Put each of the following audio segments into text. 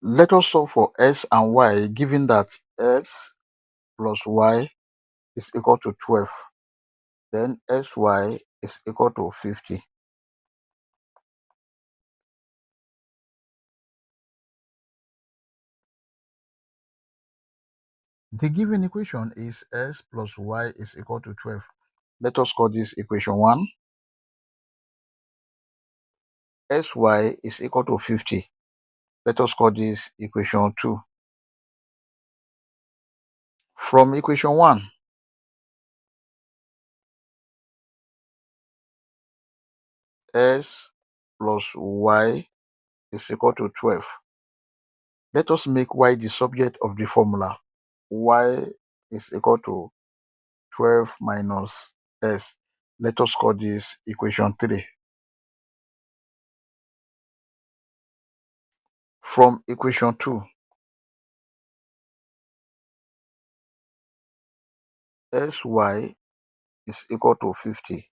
Let us solve for x and y given that x plus y is equal to 12. Then xy is equal to 50. The given equation is x plus y is equal to 12. Let us call this equation 1. Sy is equal to 50. Let us call this equation 2. From equation 1, x plus y is equal to 12. Let us make y the subject of the formula. Y is equal to 12 minus s. Let us call this equation 3. From equation 2, sy is equal to 50.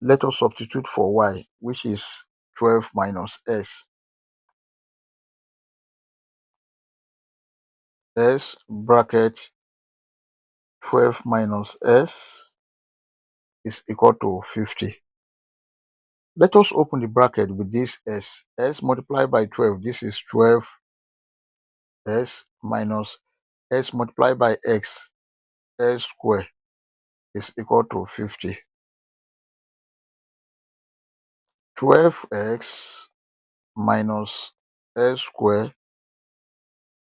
Let us substitute for y, which is 12 minus s. S bracket 12 minus s is equal to 50. Let us open the bracket with this s. S multiplied by 12, this is 12s minus s multiplied by x, s squared is equal to 50. 12x minus s squared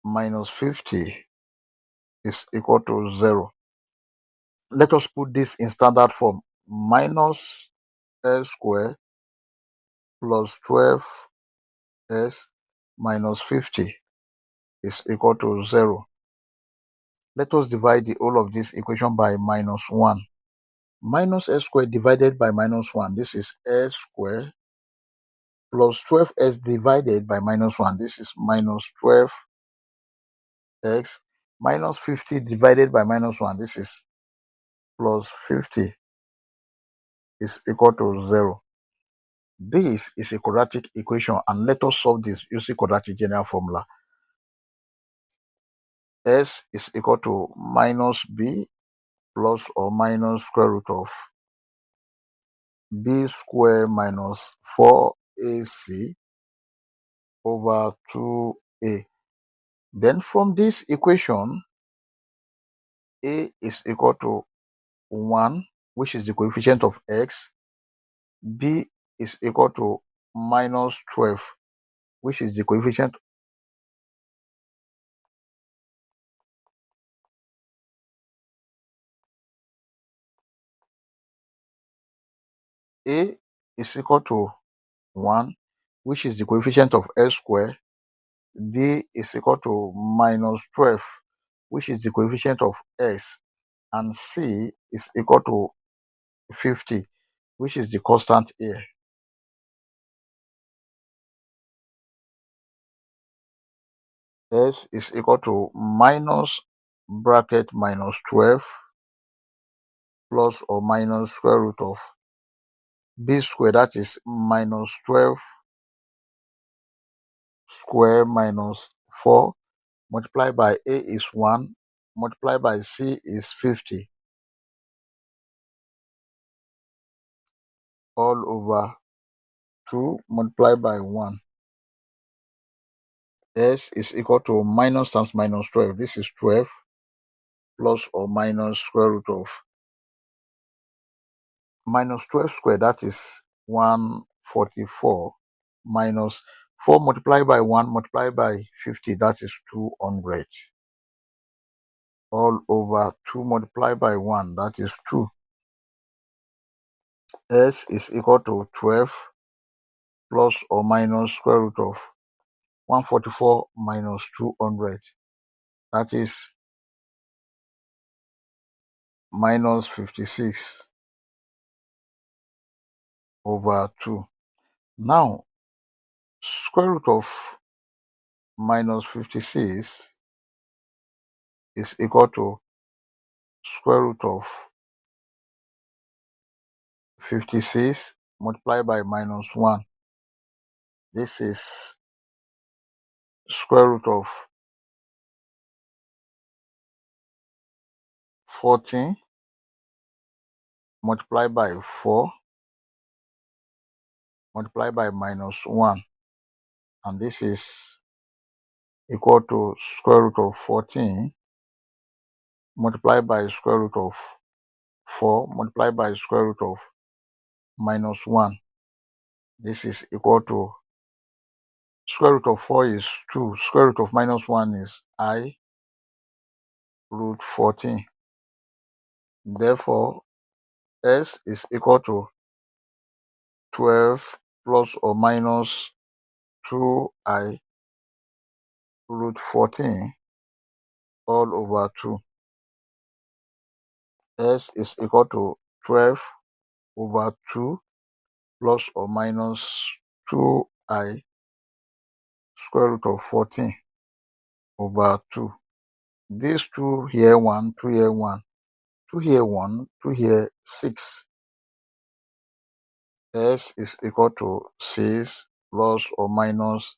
minus 50 is equal to 0. Let us put this in standard form. Minus s squared plus 12s minus 50 is equal to 0. Let us divide the whole of this equation by minus 1. Minus s squared divided by minus 1, this is s squared plus 12s divided by minus 1, this is minus 12x minus 50 divided by minus 1, this is plus 50 is equal to 0. This is a quadratic equation, and let us solve this using quadratic general formula. S is equal to minus b plus or minus square root of b squared minus 4ac over 2a. Then from this equation, a is equal to 1, which is the coefficient of x. B is equal to minus 12, which is the coefficient. A is equal to 1, which is the coefficient of s squared. B is equal to minus 12, which is the coefficient of s. And C is equal to 50, which is the constant here. S is equal to minus bracket minus 12 plus or minus square root of b squared, that is minus 12 square minus 4 multiplied by a is 1 multiplied by c is 50 all over 2 multiplied by 1. S is equal to minus times minus 12. This is 12 plus or minus square root of minus 12 squared, that is 144, minus 4 multiplied by 1 multiplied by 50, that is 200, all over 2 multiplied by 1, that is 2. S is equal to 12 plus or minus square root of 144 minus 200, that is minus 56 over 2. Now, square root of minus 56 is equal to square root of 56 multiplied by minus 1. This is square root of 14 multiplied by 4 multiplied by minus 1, and this is equal to square root of 14 multiplied by square root of 4 multiplied by square root of minus 1. This is equal to square root of 4 is 2, square root of minus 1 is I root 14. Therefore, S is equal to 12 plus or minus 2I root 14 all over 2. S is equal to 12 over 2 plus or minus 2I square root of 14 over 2. These 2 here 1, 2 here 1, 2 here 1, 2 here 6. S is equal to 6 plus or minus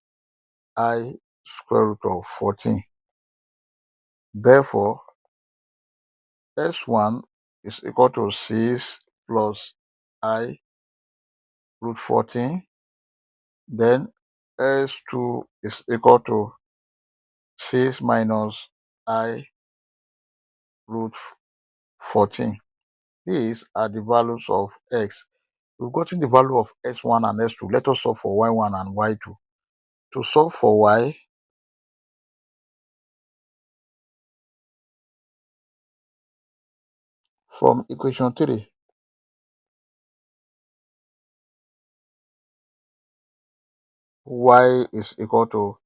I square root of 14. Therefore, S1 is equal to 6 plus I root 14. Then S2 is equal to 6 minus I root 14. These are the values of x. We've gotten the value of S1 and S2. Let us solve for Y1 and Y2. To solve for Y, from equation 3, Y is equal to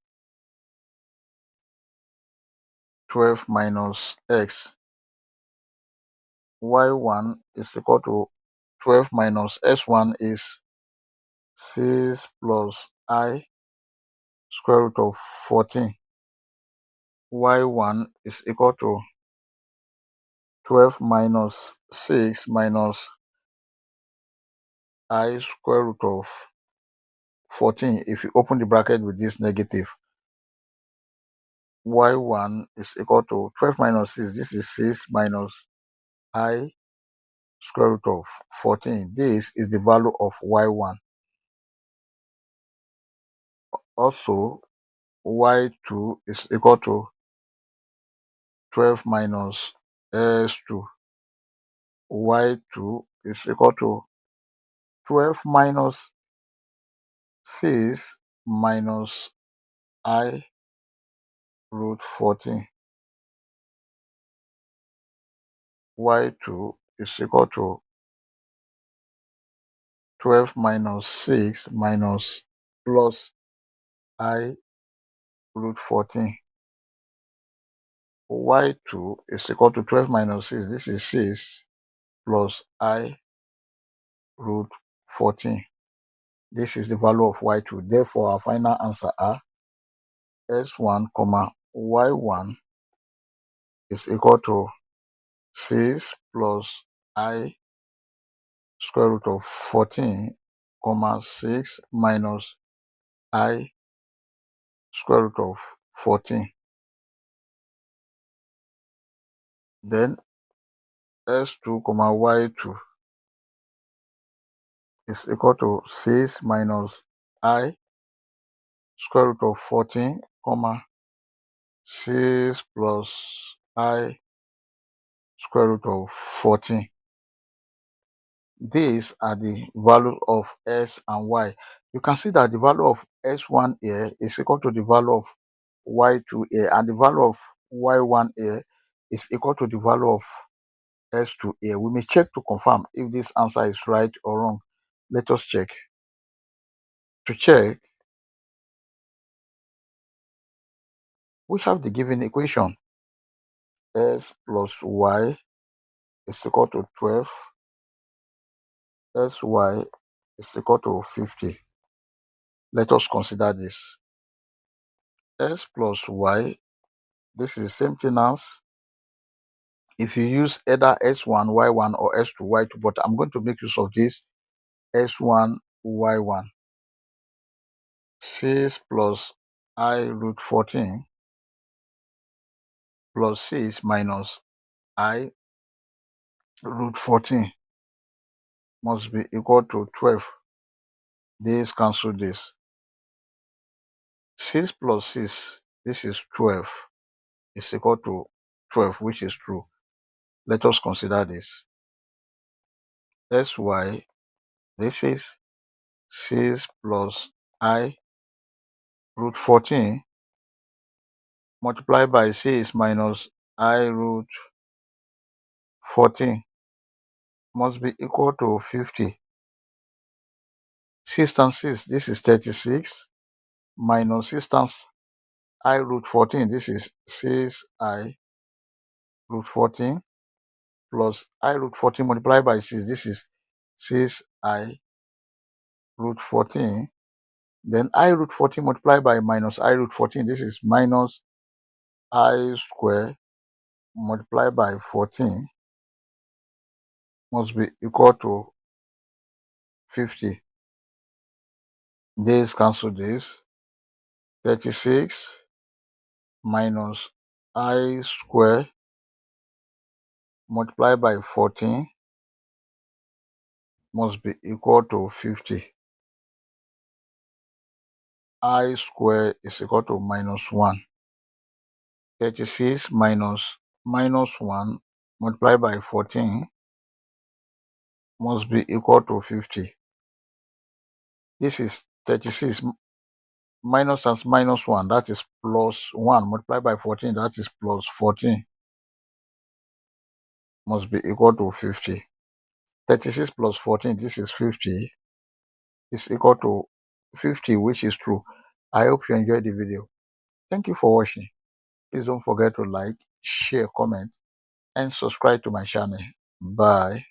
12 minus X. Y1 is equal to 12 minus S1 is 6 plus I square root of 14. Y1 is equal to 12 minus 6 minus I square root of 14. If you open the bracket with this negative, Y1 is equal to 12 minus 6. This is 6 minus I square root of 14. This is the value of Y1. Also, Y2 is equal to 12 minus S2. Y2 is equal to 12 minus 6 minus I root 14. Y2 is equal to 12 minus 6 minus plus I root 14. Y2 is equal to 12 minus 6. This is 6 plus I root 14. This is the value of Y2. Therefore, our final answer are S1, Y1 is equal to 6 plus I square root of 14, 6 minus I square root of 14. Then S2, Y2 is equal to 6 minus I square root of 14, 6 plus I square root of 14. These are the value of S and Y. You can see that the value of S1 here is equal to the value of Y2 here, and the value of Y1 here is equal to the value of S2 here. We may check to confirm if this answer is right or wrong. Let us check. To check, we have the given equation. S plus Y is equal to 12. Sy is equal to 50. Let us consider this. S plus Y, this is the same thing as if you use either S1, Y1 or S2, Y2, but I'm going to make use of this S1, Y1. 6 plus I root 14 plus 6 minus I root 14 must be equal to 12. This cancel this. 6 plus 6, this is 12, is equal to 12, which is true. Let us consider this. Sy, this is 6 plus I root 14 multiplied by 6 minus I root 14 must be equal to 50. 6 times 6, this is 36, minus 6 times I root 14, this is 6I root 14, plus I root 14 multiplied by 6, this is 6I root 14. Then I root 14 multiplied by minus I root 14, this is minus I square multiplied by 14 must be equal to 50. This cancel this. 36 minus I square multiplied by 14 must be equal to 50. I square is equal to minus 1. 36 minus minus 1 multiplied by 14 must be equal to 50. This is 36 minus times minus 1, that is plus 1 multiplied by 14, that is plus 14, must be equal to 50. 36 plus 14, this is 50, is equal to 50, which is true. I hope you enjoyed the video. Thank you for watching. Please don't forget to like, share, comment, and subscribe to my channel. Bye.